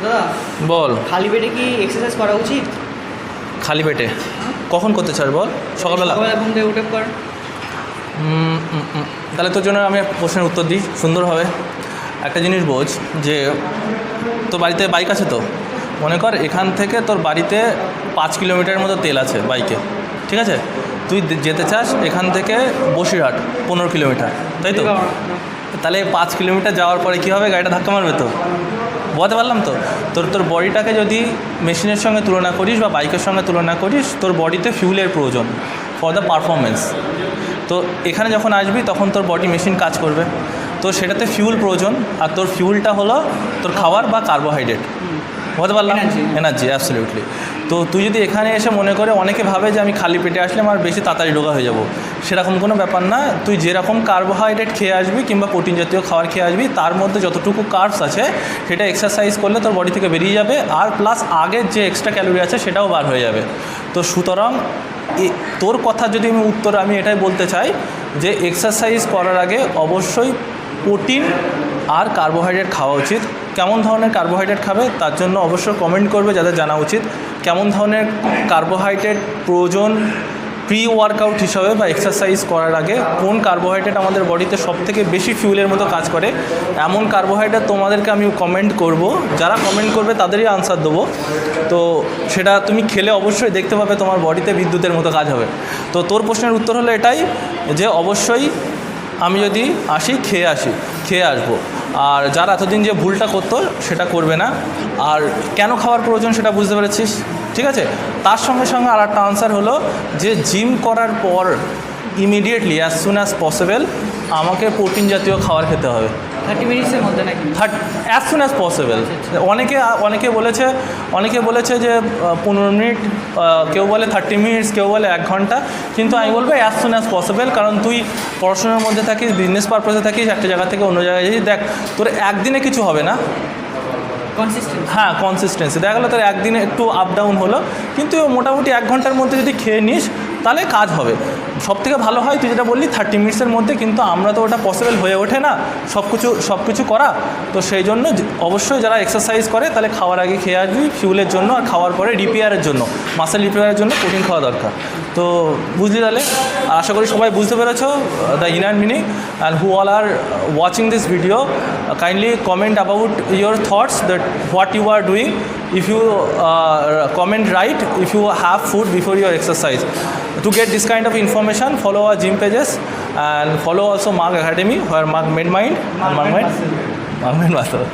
দাদা বল। খালি পেটে কি এক্সারসাইজ করা উচিত? খালি পেটে কখন করতে চাস বল? সকালবেলা? ঘুম থেকে উঠে পর। তাহলে তোর জন্য আমি প্রশ্নের উত্তর দিই সুন্দরভাবে। একটা জিনিস বোঝ যে তোর বাড়িতে বাইক আছে তো, মনে কর এখান থেকে তোর বাড়িতে 5 কিলোমিটারের মতো তেল আছে বাইকে, ঠিক আছে? তুই যেতে চাস এখান থেকে বসিরহাট 15 কিলোমিটার, তাই তো? তাহলে 5 কিলোমিটার যাওয়ার পরে কী হবে? গাড়িটা ধাক্কা মারবে তো। বোঝাতে পারলাম তো? তোর বডিটাকে যদি মেশিনের সঙ্গে তুলনা করিস বা বাইকের সঙ্গে তুলনা করিস, তোর বডিতে ফিউলের প্রয়োজন ফর দ্য পারফরমেন্স। তো এখানে যখন আসবি তখন তোর বডি মেশিন কাজ করবে, তো সেটাতে ফিউল প্রয়োজন। আর তোর ফিউলটা হলো তোর খাবার বা কার্বোহাইড্রেট। বুঝতে পারলাম? Energy, absolutely. তো তুই যদি এখানে এসে মনে করে, অনেকে ভাবে যে আমি খালি পেটে আসলে আমার বেশি তাড়াতাড়ি রোগা হয়ে যাব, সেরকম কোনো ব্যাপার না। তুই যেরকম কার্বোহাইড্রেট খেয়ে আসবি কিংবা প্রোটিন জাতীয় খাবার খেয়ে আসবি, তার মধ্যে যতটুকু কার্বস আছে সেটা এক্সারসাইজ করলে তোর বডি থেকে বেরিয়ে যাবে, আর প্লাস আগের যে এক্সট্রা ক্যালোরি আছে সেটাও বার হয়ে যাবে। তো সুতরাং তোর কথা যদি আমি উত্তর আমি এটাই বলতে চাই যে এক্সারসাইজ করার আগে অবশ্যই প্রোটিন আর কার্বোহাইড্রেট খাওয়া উচিত। কেমন ধরনের কার্বোহাইড্রেট খাবে তার জন্য অবশ্যই কমেন্ট করবে, যাদের জানা উচিত কেমন ধরনের কার্বোহাইড্রেট প্রয়োজন প্রি ওয়ার্কআউট হিসাবে বা এক্সারসাইজ করার আগে। কোন কার্বোহাইড্রেট আমাদের বডিতে সবথেকে বেশি ফিউলের মতো কাজ করে, এমন কার্বোহাইড্রেট তোমাদেরকে আমি কমেন্ট করব। যারা কমেন্ট করবে তাদেরই আনসার দেবো। তো সেটা তুমি খেলে অবশ্যই দেখতে পাবে তোমার বডিতে বিদ্যুতের মতো কাজ হবে। তো তোর প্রশ্নের উত্তর হলো এটাই যে অবশ্যই আমি যদি আসি খেয়ে আসবো। আর যারা এতদিন যে ভুলটা করতো সেটা করবে না। আর কেন খাওয়ার প্রয়োজন সেটা বুঝতে পেরেছিস, ঠিক আছে? তার সঙ্গে সঙ্গে আর একটা আনসার হলো যে জিম করার পর immediately as soon as possible আমাকে প্রোটিন জাতীয় খাবার খেতে হবে। 30 মিনিটসের মধ্যে নাকি? As soon as possible. অনেকে বলেছে যে 15 মিনিট, কেউ বলে 30 মিনিটস, কেউ বলে 1 ঘন্টা, কিন্তু আমি বলবো অ্যাজ সুন অ্যাজ পসিবল। কারণ তুই পড়াশোনার মধ্যে থাকিস, বিজনেস পারপাসে থাকিস, একটা জায়গা থেকে অন্য জায়গায় যাই, দেখ তোর একদিনে কিছু হবে না। কনসিস্টেন্সি দেখা গেলো তোর একদিনে একটু আপ ডাউন হলো, কিন্তু মোটামুটি 1 ঘন্টার মধ্যে যদি খেয়ে নিস তাহলে কাজ হবে। সবথেকে ভালো হয় তুই যেটা বললি 30 মিনিটসের মধ্যে, কিন্তু আমরা তো ওটা পসিবল হয়ে ওঠে না সব কিছু করা। তো সেই জন্য অবশ্যই যারা এক্সারসাইজ করে তাহলে খাওয়ার আগে খেয়ে আসবি ফিউলের জন্য, আর খাওয়ার পরে রিপেয়ারের জন্য, মাসেল রিপেয়ারের জন্য প্রোটিন খাওয়া দরকার। তো বুঝলি তাহলে? আর আশা করি সবাই বুঝতে পেরেছো the inner meaning. And who all are watching this video, kindly comment about your thoughts that what you are doing. If you comment right if you have food before your exercise. To get this kind of information, follow our gym pages and follow also Mark Academy, where Mark made mind and Mark made muscle.